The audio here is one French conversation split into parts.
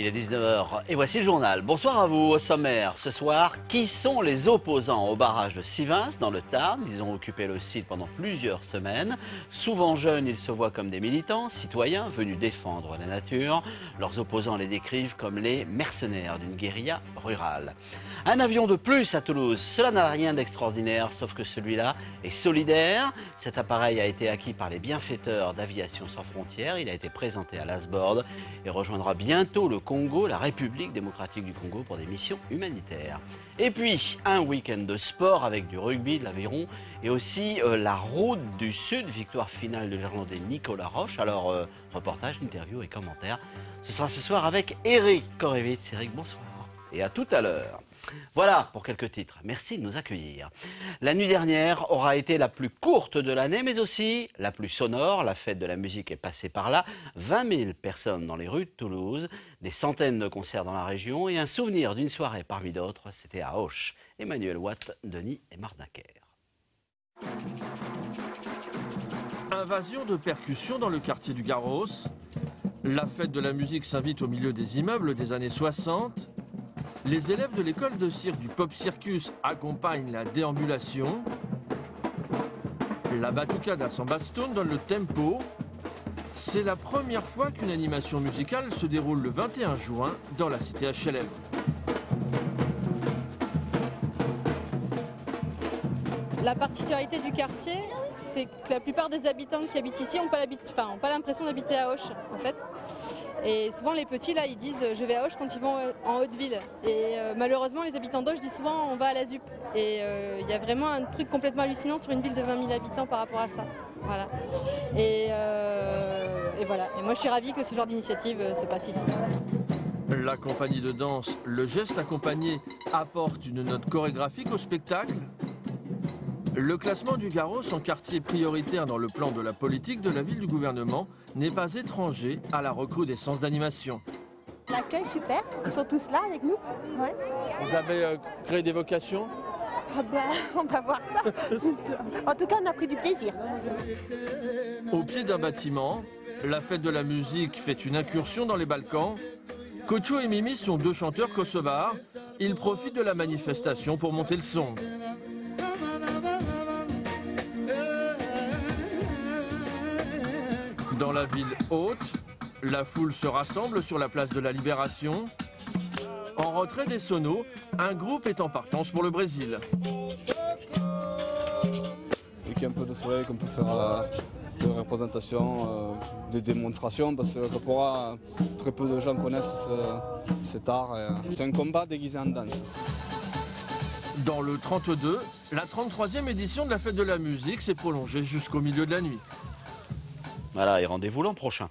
Il est 19 h et voici le journal. Bonsoir à vous. Au sommaire, ce soir, qui sont les opposants au barrage de Sivens dans le Tarn? Ils ont occupé le site pendant plusieurs semaines. Souvent jeunes, ils se voient comme des militants, citoyens venus défendre la nature. Leurs opposants les décrivent comme les mercenaires d'une guérilla rurale. Un avion de plus à Toulouse, cela n'a rien d'extraordinaire, sauf que celui-là est solidaire. Cet appareil a été acquis par les bienfaiteurs d'Aviation sans frontières. Il a été présenté à l'Asbord et rejoindra bientôt le Congo, la République démocratique du Congo, pour des missions humanitaires. Et puis, un week-end de sport avec du rugby, de l'aviron et aussi la route du Sud, victoire finale de l'Irlandais Nicolas Roche. Alors, reportage, interview et commentaires. Ce sera ce soir avec Eric Korevitz. Eric, bonsoir. Et à tout à l'heure. Voilà pour quelques titres. Merci de nous accueillir. La nuit dernière aura été la plus courte de l'année, mais aussi la plus sonore. La fête de la musique est passée par là. 20 000 personnes dans les rues de Toulouse, des centaines de concerts dans la région et un souvenir d'une soirée parmi d'autres, c'était à Auch. Emmanuel Watt, Denis et Mardaker. Invasion de percussions dans le quartier du Garros. La fête de la musique s'invite au milieu des immeubles des années 60. Les élèves de l'école de cirque du Pop Circus accompagnent la déambulation. La batucada sans bastone donne le tempo. C'est la première fois qu'une animation musicale se déroule le 21 juin dans la cité HLM. La particularité du quartier, c'est que la plupart des habitants qui habitent ici n'ont pas l'impression d'habiter à Auch, en fait. Et souvent les petits là ils disent je vais à Auch quand ils vont en Haute-Ville. Et malheureusement les habitants d'Auch disent souvent on va à la ZUP. Et il y a vraiment un truc complètement hallucinant sur une ville de 20 000 habitants par rapport à ça. Voilà. Et voilà. Et moi je suis ravie que ce genre d'initiative se passe ici. La compagnie de danse, le geste accompagné, apporte une note chorégraphique au spectacle. Le classement du Garros en quartier prioritaire dans le plan de la politique de la ville du gouvernement n'est pas étranger à la recrudescence d'animation. L'accueil super, ils sont tous là avec nous. Ouais. Vous avez créé des vocations? Ah ben, on va voir ça. En tout cas, on a pris du plaisir. Au pied d'un bâtiment, la fête de la musique fait une incursion dans les Balkans. Kocho et Mimi sont deux chanteurs kosovars. Ils profitent de la manifestation pour monter le son. Dans la ville haute, la foule se rassemble sur la place de la Libération. En retrait des sonos, un groupe est en partance pour le Brésil. Et qu'il y a un peu de soleil, qu'on peut faire de représentations, de démonstrations, parce que très peu de gens connaissent cet art. C'est un combat déguisé en danse. Dans le 32, la 33e édition de la fête de la musique s'est prolongée jusqu'au milieu de la nuit. Voilà, et rendez-vous l'an prochain.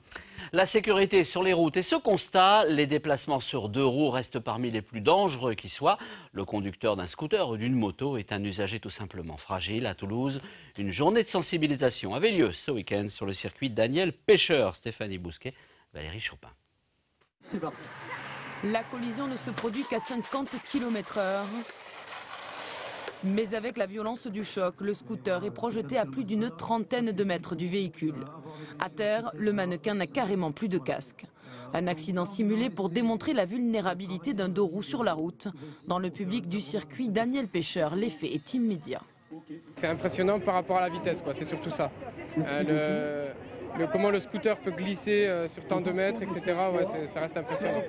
La sécurité sur les routes et ce constat, les déplacements sur deux roues restent parmi les plus dangereux qui soient. Le conducteur d'un scooter ou d'une moto est un usager tout simplement fragile. À Toulouse, une journée de sensibilisation avait lieu ce week-end sur le circuit Daniel Pêcheur. Stéphanie Bousquet, Valérie Chopin. C'est parti. La collision ne se produit qu'à 50 km/h. Mais avec la violence du choc, le scooter est projeté à plus d'une trentaine de mètres du véhicule. À terre, le mannequin n'a carrément plus de casque. Un accident simulé pour démontrer la vulnérabilité d'un deux roues sur la route. Dans le public du circuit Daniel Pêcheur, l'effet est immédiat. C'est impressionnant par rapport à la vitesse, c'est surtout ça. Comment le scooter peut glisser sur tant de mètres, etc. Ouais, ça reste impressionnant.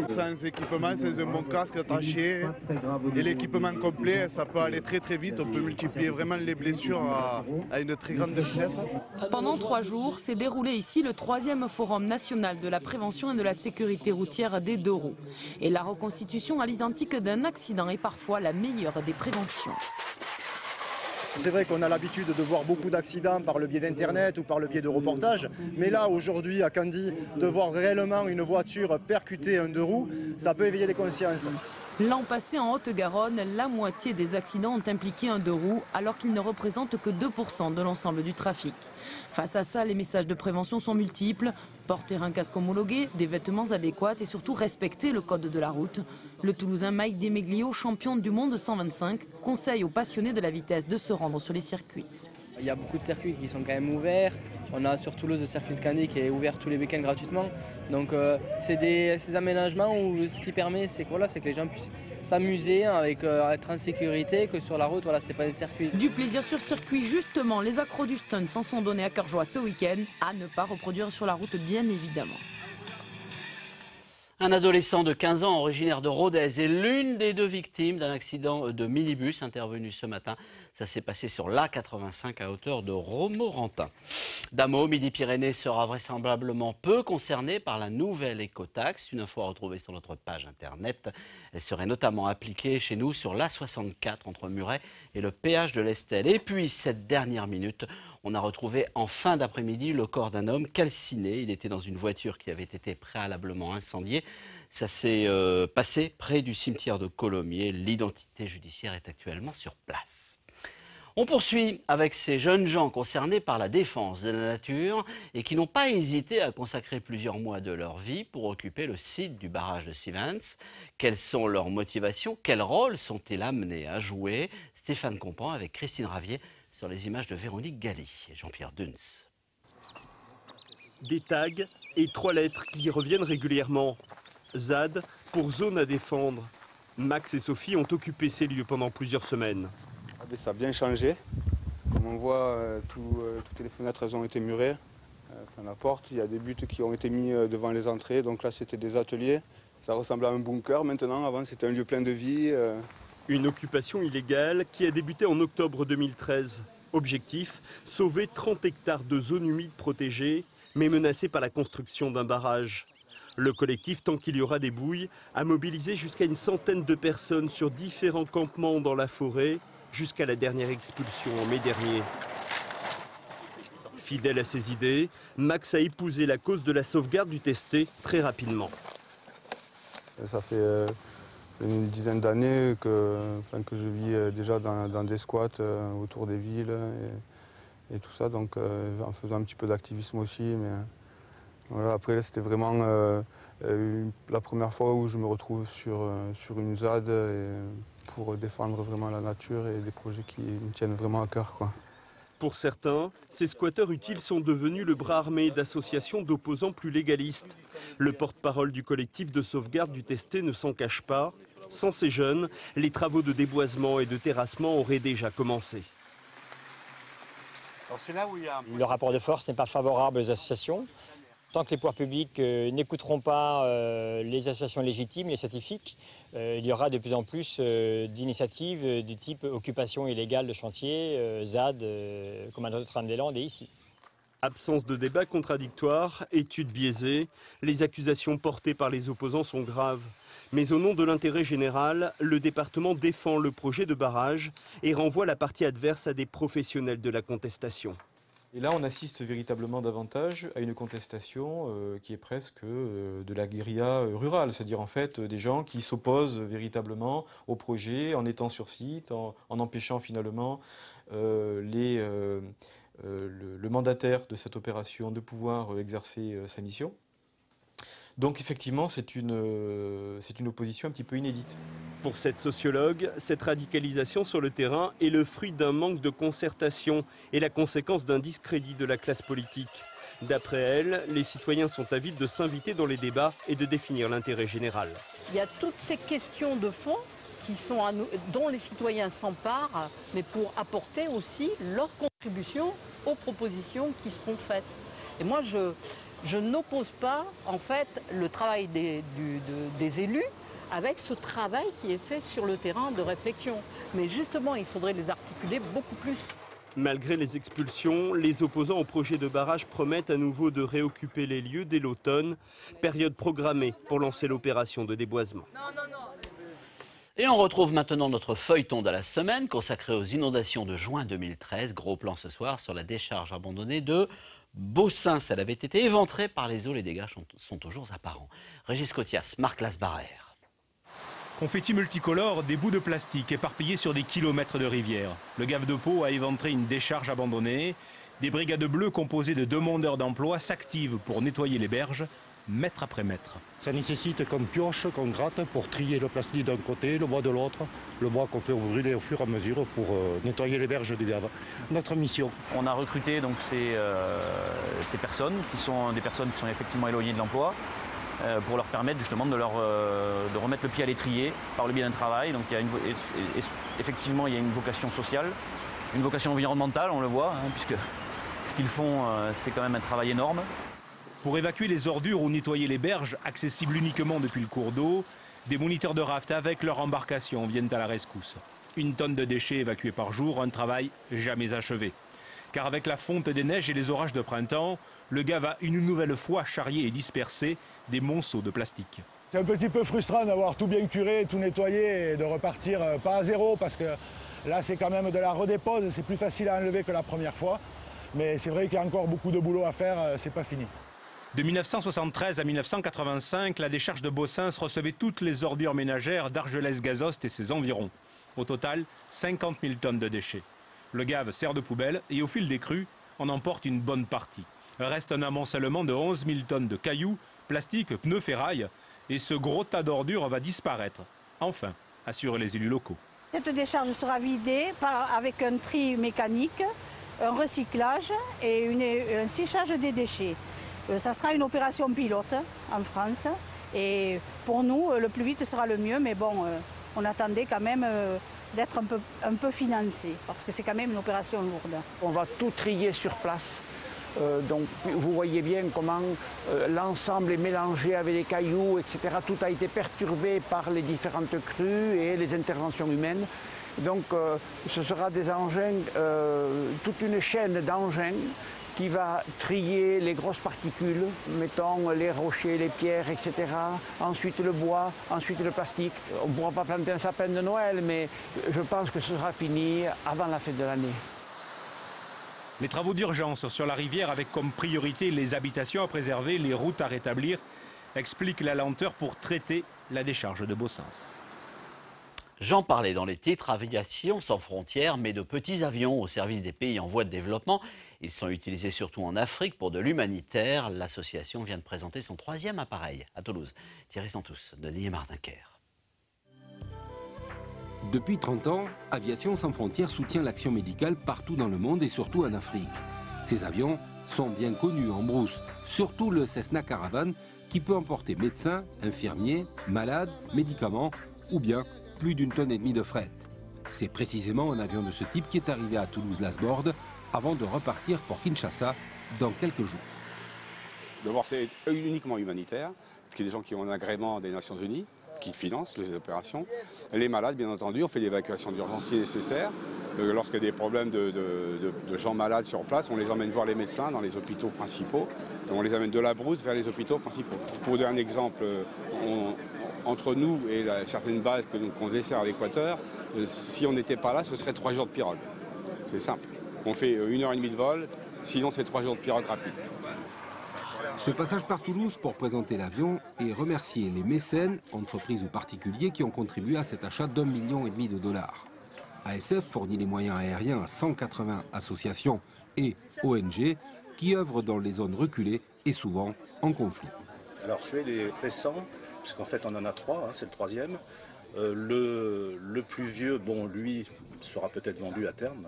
Sans équipement, sans un bon casque attaché et l'équipement complet, ça peut aller très très vite. On peut multiplier vraiment les blessures à une très grande vitesse. Pendant 3 jours, s'est déroulé ici le 3e Forum national de la prévention et de la sécurité routière des deux roues. Et la reconstitution à l'identique d'un accident est parfois la meilleure des préventions. C'est vrai qu'on a l'habitude de voir beaucoup d'accidents par le biais d'Internet ou par le biais de reportages. Mais là, aujourd'hui, à Candy, de voir réellement une voiture percuter un deux roues, ça peut éveiller les consciences. L'an passé, en Haute-Garonne, la moitié des accidents ont impliqué un deux roues, alors qu'ils ne représentent que 2% de l'ensemble du trafic. Face à ça, les messages de prévention sont multiples. Porter un casque homologué, des vêtements adéquats et surtout respecter le code de la route. Le Toulousain Mike Demeglio, champion du monde 125, conseille aux passionnés de la vitesse de se rendre sur les circuits. Il y a beaucoup de circuits qui sont quand même ouverts. On a sur Toulouse le circuit de Candy qui est ouvert tous les week-ends gratuitement. Donc c'est ces aménagements où ce qui permet, c'est que les gens puissent s'amuser avec être en sécurité, que sur la route, voilà, c'est pas des circuits. Du plaisir sur circuit, justement, les accros du stunt s'en sont donnés à cœur joie ce week-end, à ne pas reproduire sur la route bien évidemment. Un adolescent de 15 ans originaire de Rodez est l'une des 2 victimes d'un accident de minibus intervenu ce matin. Ça s'est passé sur l'A85 à hauteur de Romorantin. Damo, Midi-Pyrénées sera vraisemblablement peu concerné par la nouvelle écotaxe. Une info à retrouver sur notre page internet. Elle serait notamment appliquée chez nous sur l'A64 entre Muret et le péage de l'Estel. Et puis, cette dernière minute, on a retrouvé en fin d'après-midi le corps d'un homme calciné. Il était dans une voiture qui avait été préalablement incendiée. Ça s'est passé près du cimetière de Colomiers. L'identité judiciaire est actuellement sur place. On poursuit avec ces jeunes gens concernés par la défense de la nature et qui n'ont pas hésité à consacrer plusieurs mois de leur vie pour occuper le site du barrage de Sivens. Quelles sont leurs motivations? Quel rôle sont-ils amenés à jouer? Stéphane Compan avec Christine Ravier sur les images de Véronique Galli et Jean-Pierre Duns. Des tags et 3 lettres qui reviennent régulièrement. ZAD pour zone à défendre. Max et Sophie ont occupé ces lieux pendant plusieurs semaines. Ça a bien changé. Comme on voit, toutes les fenêtres elles ont été murées. Enfin, la porte, il y a des buts qui ont été mis devant les entrées. Donc là, c'était des ateliers. Ça ressemble à un bunker maintenant. Avant, c'était un lieu plein de vie. Une occupation illégale qui a débuté en octobre 2013. Objectif, sauver 30 hectares de zones humides protégées, mais menacées par la construction d'un barrage. Le collectif Tant qu'il y aura des bouilles a mobilisé jusqu'à une centaine de personnes sur différents campements dans la forêt, jusqu'à la dernière expulsion en mai dernier. Fidèle à ses idées, Max a épousé la cause de la sauvegarde du Testé très rapidement. Ça fait une dizaine d'années que je vis déjà dans des squats autour des villes et tout ça, donc en faisant un petit peu d'activisme aussi. Mais voilà, après c'était vraiment la première fois où je me retrouve sur une ZAD pour défendre vraiment la nature et des projets qui me tiennent vraiment à cœur, quoi. Pour certains, ces squatteurs utiles sont devenus le bras armé d'associations d'opposants plus légalistes. Le porte-parole du collectif de sauvegarde du Testé ne s'en cache pas. Sans ces jeunes, les travaux de déboisement et de terrassement auraient déjà commencé. Alors c'est là où le rapport de force n'est pas favorable aux associations. Tant que les pouvoirs publics n'écouteront pas les associations légitimes, les scientifiques, il y aura de plus en plus d'initiatives du type occupation illégale de chantier, ZAD, comme à Notre-Dame-des-Landes et ici. Absence de débat contradictoire, études biaisées, les accusations portées par les opposants sont graves. Mais au nom de l'intérêt général, le département défend le projet de barrage et renvoie la partie adverse à des professionnels de la contestation. Et là, on assiste véritablement davantage à une contestation qui est presque de la guérilla rurale, c'est-à-dire en fait des gens qui s'opposent véritablement au projet en étant sur site, en empêchant finalement le mandataire de cette opération de pouvoir exercer sa mission. Donc effectivement, c'est une opposition un petit peu inédite. Pour cette sociologue, cette radicalisation sur le terrain est le fruit d'un manque de concertation et la conséquence d'un discrédit de la classe politique. D'après elle, les citoyens sont avides de s'inviter dans les débats et de définir l'intérêt général. Il y a toutes ces questions de fond dont les citoyens s'emparent, mais pour apporter aussi leur contribution aux propositions qui seront faites. Et moi, je n'oppose pas en fait le travail des élus avec ce travail qui est fait sur le terrain de réflexion. Mais justement, il faudrait les articuler beaucoup plus. Malgré les expulsions, les opposants au projet de barrage promettent à nouveau de réoccuper les lieux dès l'automne, période programmée pour lancer l'opération de déboisement. Et on retrouve maintenant notre feuilleton de la semaine consacré aux inondations de juin 2013. Gros plan ce soir sur la décharge abandonnée de Beaussins. Elle avait été éventrée par les eaux, les dégâts sont toujours apparents. Régis Cotias, Marc Lasbarère. Confetti multicolore, des bouts de plastique éparpillés sur des kilomètres de rivière. Le Gave de Pau a éventré une décharge abandonnée. Des brigades bleues composées de demandeurs d'emploi s'activent pour nettoyer les berges. mètre après mètre. Ça nécessite qu'on pioche, qu'on gratte pour trier le plastique d'un côté, le bois de l'autre, le bois qu'on fait brûler au fur et à mesure pour nettoyer les berges des gaves. Notre mission. On a recruté donc ces personnes qui sont des personnes qui sont effectivement éloignées de l'emploi pour leur permettre justement de remettre le pied à l'étrier par le biais d'un travail. Donc effectivement il y a une vocation sociale, une vocation environnementale, on le voit, puisque ce qu'ils font c'est quand même un travail énorme. Pour évacuer les ordures ou nettoyer les berges, accessibles uniquement depuis le cours d'eau, des moniteurs de raft avec leur embarcation viennent à la rescousse. 1 tonne de déchets évacués par jour, un travail jamais achevé. Car avec la fonte des neiges et les orages de printemps, le Gave a une nouvelle fois charrié et dispersé des monceaux de plastique. C'est un petit peu frustrant d'avoir tout bien curé, tout nettoyé et de repartir pas à zéro parce que là c'est quand même de la redépose, c'est plus facile à enlever que la première fois. Mais c'est vrai qu'il y a encore beaucoup de boulot à faire, c'est pas fini. De 1973 à 1985, la décharge de Bossins recevait toutes les ordures ménagères d'Argelès-Gazost et ses environs. Au total, 50 000 tonnes de déchets. Le Gave sert de poubelle et au fil des crues, on emporte une bonne partie. Reste un amoncellement de 11 000 tonnes de cailloux, plastiques, pneus, ferraille. Et ce gros tas d'ordures va disparaître. Enfin, assurent les élus locaux. Cette décharge sera vidée avec un tri mécanique, un recyclage et un séchage des déchets. Ça sera une opération pilote en France et pour nous, le plus vite sera le mieux, mais bon, on attendait quand même d'être un peu financé parce que c'est quand même une opération lourde. On va tout trier sur place. Donc vous voyez bien comment l'ensemble est mélangé avec les cailloux, etc. Tout a été perturbé par les différentes crues et les interventions humaines. Donc ce sera des engins, toute une chaîne d'engins qui va trier les grosses particules, mettons les rochers, les pierres, etc. Ensuite le bois, ensuite le plastique. On ne pourra pas planter un sapin de Noël, mais je pense que ce sera fini avant la fin de l'année. Les travaux d'urgence sur la rivière avec comme priorité les habitations à préserver, les routes à rétablir, expliquent la lenteur pour traiter la décharge de Bossins. J'en parlais dans les titres, Aviation sans frontières, mais de petits avions au service des pays en voie de développement. Ils sont utilisés surtout en Afrique pour de l'humanitaire. L'association vient de présenter son 3e appareil à Toulouse. Thierry Santous, Denis et Martin Kerr. Depuis 30 ans, Aviation sans frontières soutient l'action médicale partout dans le monde et surtout en Afrique. Ces avions sont bien connus en brousse, surtout le Cessna Caravan qui peut emporter médecins, infirmiers, malades, médicaments ou bien plus d'1,5 tonne de fret. C'est précisément un avion de ce type qui est arrivé à Toulouse-Lasborde avant de repartir pour Kinshasa dans quelques jours. D'abord, c'est uniquement humanitaire, parce qu'il y a des gens qui ont un agrément des Nations Unies, qui financent les opérations. Les malades, bien entendu, on fait l'évacuation d'urgence si nécessaire. Lorsqu'il y a des problèmes de gens malades sur place, on les emmène voir les médecins dans les hôpitaux principaux. Et on les amène de la brousse vers les hôpitaux principaux. Pour donner un exemple, entre nous et certaines bases qu'on dessert à l'Équateur, si on n'était pas là, ce serait 3 jours de pirogue. C'est simple. On fait 1h30 de vol, sinon c'est 3 jours de pirogue rapide. Ce passage par Toulouse pour présenter l'avion et remercier les mécènes, entreprises ou particuliers qui ont contribué à cet achat d'1,5 million de dollars. ASF fournit les moyens aériens à 180 associations et ONG qui œuvrent dans les zones reculées et souvent en conflit. Alors celui-là est récent, puisqu'en fait on en a 3, c'est le 3e. Le plus vieux, bon lui, sera peut-être vendu à terme.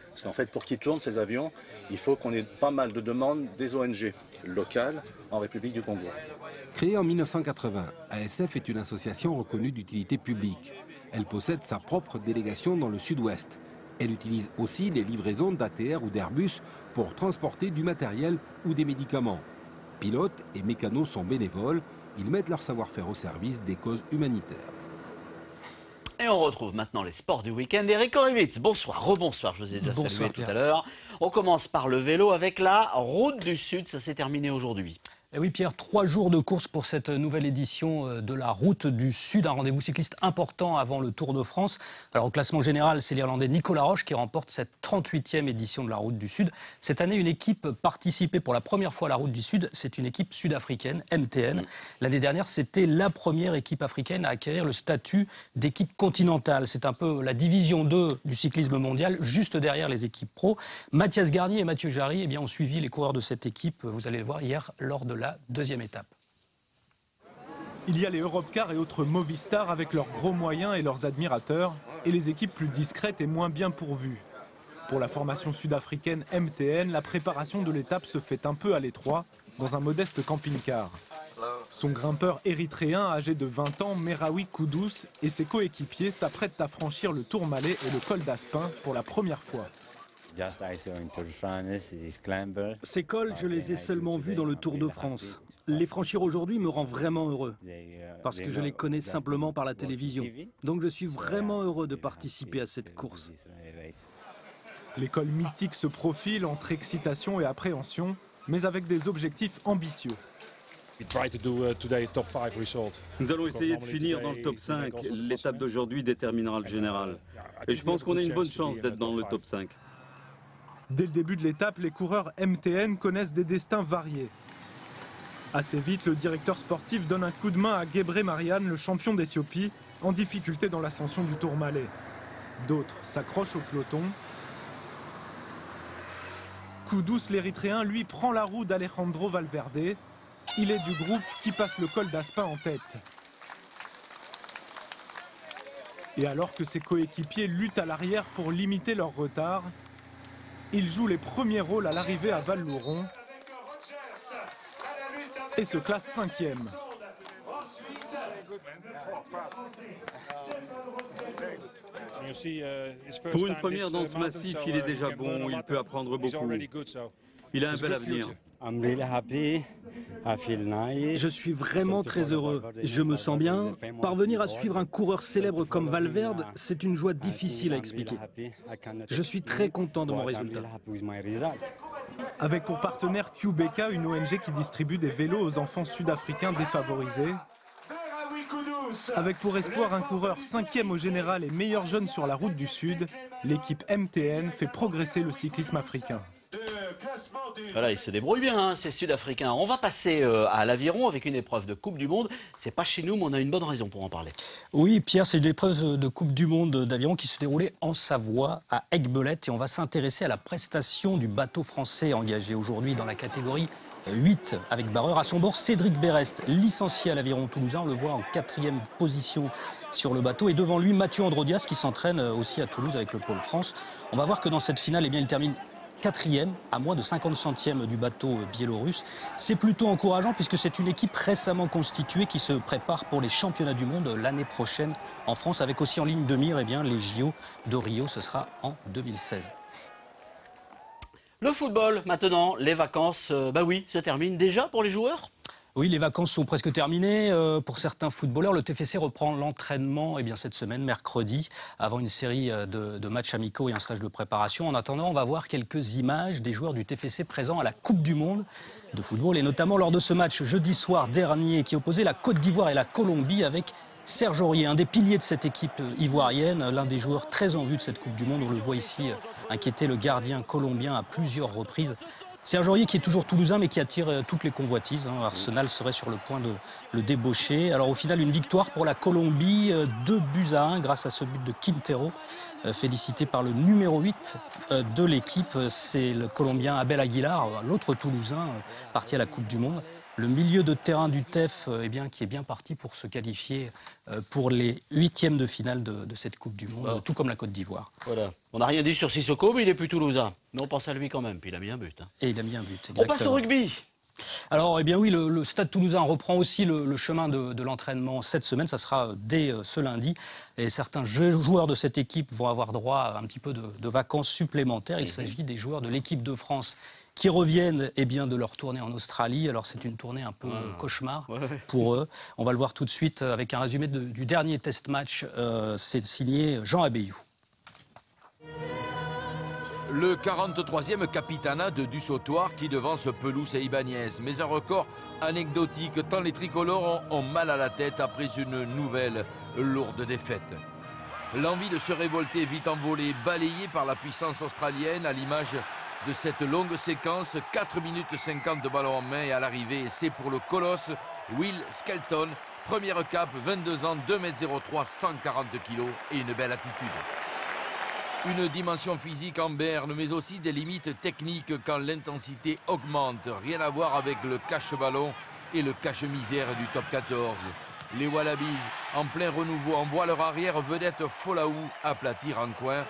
Parce qu'en fait, pour qu'ils tournent ces avions, il faut qu'on ait pas mal de demandes des ONG locales en République du Congo. Créée en 1980, ASF est une association reconnue d'utilité publique. Elle possède sa propre délégation dans le sud-ouest. Elle utilise aussi les livraisons d'ATR ou d'Airbus pour transporter du matériel ou des médicaments. Pilotes et mécanos sont bénévoles. Ils mettent leur savoir-faire au service des causes humanitaires. Et on retrouve maintenant les sports du week-end. Eric Horowitz, bonsoir, rebonsoir, je vous ai déjà salué tout à l'heure. On commence par le vélo avec la Route du Sud, ça s'est terminé aujourd'hui. Et oui Pierre, 3 jours de course pour cette nouvelle édition de la Route du Sud, un rendez-vous cycliste important avant le Tour de France. Alors au classement général, c'est l'Irlandais Nicolas Roche qui remporte cette 38e édition de la Route du Sud. Cette année, une équipe participait pour la première fois à la Route du Sud, c'est une équipe sud-africaine, MTN. L'année dernière, c'était la première équipe africaine à acquérir le statut d'équipe continentale. C'est un peu la division 2 du cyclisme mondial, juste derrière les équipes pro. Mathias Garnier et Mathieu Jarry ont suivi les coureurs de cette équipe, vous allez le voir hier, lors de la deuxième étape. Il y a les Europcar et autres Movistar avec leurs gros moyens et leurs admirateurs, et les équipes plus discrètes et moins bien pourvues. Pour la formation sud-africaine MTN, la préparation de l'étape se fait un peu à l'étroit, dans un modeste camping-car. Son grimpeur érythréen âgé de 20 ans, Meraoui Kudus, et ses coéquipiers s'apprêtent à franchir le Tourmalet et le col d'Aspin pour la première fois. Ces cols, je les ai seulement vus dans le Tour de France. Les franchir aujourd'hui me rend vraiment heureux, parce que je les connais simplement par la télévision. Donc je suis vraiment heureux de participer à cette course. L'école mythique se profile entre excitation et appréhension, mais avec des objectifs ambitieux. Nous allons essayer de finir dans le top 5. L'étape d'aujourd'hui déterminera le général. Et je pense qu'on a une bonne chance d'être dans le top 5. Dès le début de l'étape, les coureurs MTN connaissent des destins variés. Assez vite, le directeur sportif donne un coup de main à Gebre Mariane, le champion d'Éthiopie, en difficulté dans l'ascension du Tourmalet. D'autres s'accrochent au peloton. Kudus, l'Érythréen, lui, prend la roue d'Alejandro Valverde. Il est du groupe qui passe le col d'Aspin en tête. Et alors que ses coéquipiers luttent à l'arrière pour limiter leur retard, il joue les premiers rôles à l'arrivée à Val-Louron et se classe 5e. Pour une première dans ce massif, il est déjà bon, il peut apprendre beaucoup. Il a un bel avenir. Je suis vraiment très heureux. Je me sens bien. Parvenir à suivre un coureur célèbre comme Valverde, c'est une joie difficile à expliquer. Je suis très content de mon résultat. Avec pour partenaire QBK, une ONG qui distribue des vélos aux enfants sud-africains défavorisés. Avec pour espoir un coureur 5e au général et meilleur jeune sur la route du Sud, l'équipe MTN fait progresser le cyclisme africain. Voilà, ils se débrouillent bien, hein, ces Sud-Africains. On va passer à l'aviron avec une épreuve de Coupe du Monde. C'est pas chez nous, mais on a une bonne raison pour en parler. Oui, Pierre, c'est une épreuve de Coupe du Monde d'aviron qui se déroulait en Savoie, à Aiguebelette. Et on va s'intéresser à la prestation du bateau français engagé aujourd'hui dans la catégorie 8 avec barreur. À son bord, Cédric Berest, licencié à l'aviron toulousain. On le voit en 4e position sur le bateau. Et devant lui, Mathieu Androdias qui s'entraîne aussi à Toulouse avec le Pôle France. On va voir que dans cette finale, eh bien, il termine 4e, à moins de 50 centièmes du bateau biélorusse. C'est plutôt encourageant puisque c'est une équipe récemment constituée qui se prépare pour les championnats du monde l'année prochaine en France, avec aussi en ligne de mire eh bien, les JO de Rio, ce sera en 2016. Le football, maintenant, les vacances, se terminent déjà pour les joueurs ? Oui, les vacances sont presque terminées. Pour certains footballeurs, le TFC reprend l'entraînement cette semaine, mercredi, avant une série de matchs amicaux et un stage de préparation. En attendant, on va voir quelques images des joueurs du TFC présents à la Coupe du Monde de football, et notamment lors de ce match jeudi soir dernier qui opposait la Côte d'Ivoire et la Colombie avec Serge Aurier, un des piliers de cette équipe ivoirienne, l'un des joueurs très en vue de cette Coupe du Monde. On le voit ici inquiéter le gardien colombien à plusieurs reprises. Serge Aurier qui est toujours toulousain mais qui attire toutes les convoitises. Arsenal serait sur le point de le débaucher. Alors au final, une victoire pour la Colombie, 2-1 grâce à ce but de Quintero, félicité par le numéro 8 de l'équipe. C'est le Colombien Abel Aguilar, l'autre toulousain parti à la Coupe du Monde. Le milieu de terrain du TEF qui est bien parti pour se qualifier pour les 8e de finale de cette Coupe du Monde, tout comme la Côte d'Ivoire. Voilà. On n'a rien dit sur Sissoko, mais il est plus toulousain. Mais on pense à lui quand même, puis il a mis un but. Hein. Et il a mis un but, exactement. On passe au rugby. Alors, oui, le Stade toulousain reprend aussi le chemin de l'entraînement cette semaine. Ça sera dès ce lundi. Et certains joueurs de cette équipe vont avoir droit à un petit peu de vacances supplémentaires. Il s'agit des joueurs de l'équipe de France qui reviennent de leur tournée en Australie. Alors c'est une tournée un peu cauchemar pour eux. On va le voir tout de suite avec un résumé du dernier test match. C'est signé Jean Abeyou. Le 43e capitanat de Dussautoir qui devance Pelouse et Ibanez. Mais un record anecdotique tant les tricolores ont mal à la tête après une nouvelle lourde défaite. L'envie de se révolter vite envolée, balayée par la puissance australienne à l'image de cette longue séquence, 4 minutes 50 de ballon en main, et à l'arrivée, c'est pour le colosse Will Skelton. Première cape, 22 ans, 2,03 m, 140 kg et une belle attitude. Une dimension physique en berne, mais aussi des limites techniques quand l'intensité augmente. Rien à voir avec le cache-ballon et le cache-misère du top 14. Les Wallabies, en plein renouveau, envoient leur arrière vedette Folau aplatir en coin.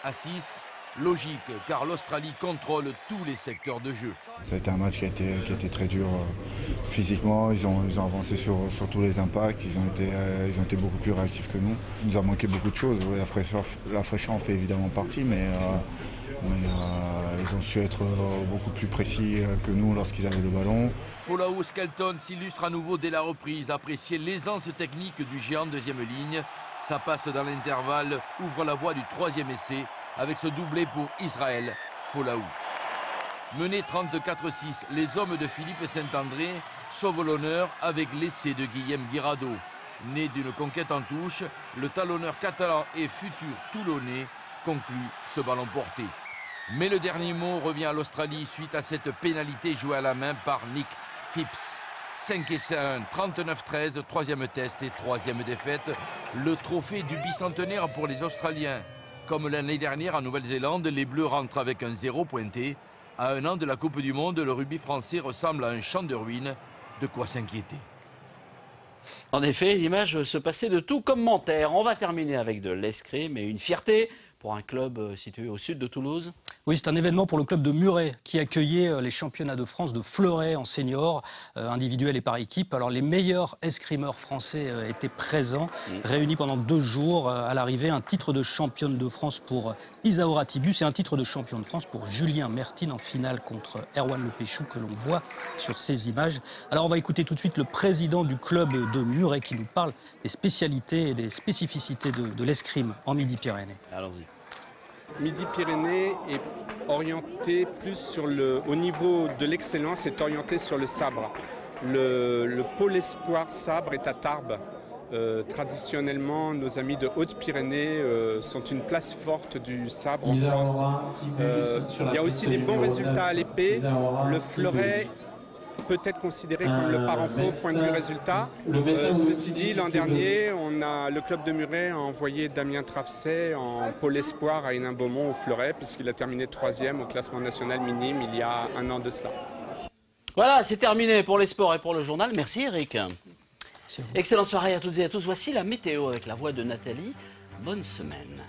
20-6, logique, car l'Australie contrôle tous les secteurs de jeu. Ça a été un match qui a été très dur physiquement. Ils ont avancé sur tous les impacts. Ils ont été beaucoup plus réactifs que nous. Il nous a manqué beaucoup de choses. La fraîcheur en fait évidemment partie, mais ils ont su être beaucoup plus précis que nous lorsqu'ils avaient le ballon. Folau Skelton s'illustre à nouveau dès la reprise. Apprécier l'aisance technique du géant deuxième ligne. Ça passe dans l'intervalle, ouvre la voie du troisième essai avec ce doublé pour Israël Folau. Mené 34-6, les hommes de Philippe Saint-André sauvent l'honneur avec l'essai de Guillaume Guirado. Né d'une conquête en touche, le talonneur catalan et futur toulonnais conclut ce ballon porté. Mais le dernier mot revient à l'Australie suite à cette pénalité jouée à la main par Nick Phipps. 5-1, 39-13, troisième test et troisième défaite. Le trophée du bicentenaire pour les Australiens. Comme l'année dernière en Nouvelle-Zélande, les Bleus rentrent avec un 0 pointé. À un an de la Coupe du Monde, le rugby français ressemble à un champ de ruines. De quoi s'inquiéter. En effet, l'image se passait de tout commentaire. On va terminer avec de l'escrime et une fierté pour un club situé au sud de Toulouse. Oui, c'est un événement pour le club de Muret qui accueillait les championnats de France de fleuret en senior, individuel et par équipe. Alors les meilleurs escrimeurs français étaient présents, réunis pendant 2 jours. À l'arrivée, un titre de championne de France pour Isaura Tibus et un titre de champion de France pour Julien Mertine en finale contre Erwan Lepéchou que l'on voit sur ces images. Alors on va écouter tout de suite le président du club de Muret qui nous parle des spécialités et des spécificités de l'escrime en Midi-Pyrénées. Allons-y. Midi-Pyrénées est orienté plus au niveau de l'excellence, est orienté sur le sabre. Le pôle espoir sabre est à Tarbes. Traditionnellement, nos amis de Haute-Pyrénées sont une place forte du sabre en France. Il y a aussi des bons résultats à l'épée. Le fleuret peut être considéré comme le parent pauvre point de vue résultat. Ceci dit, l'an dernier, le club de Muret a envoyé Damien Travset en pôle espoir à Hénin-Beaumont au fleuret, puisqu'il a terminé 3e au classement national minime il y a un an de cela. Voilà, c'est terminé pour les sports et pour le journal. Merci Eric. Excellente soirée à toutes et à tous. Voici la météo avec la voix de Nathalie. Bonne semaine.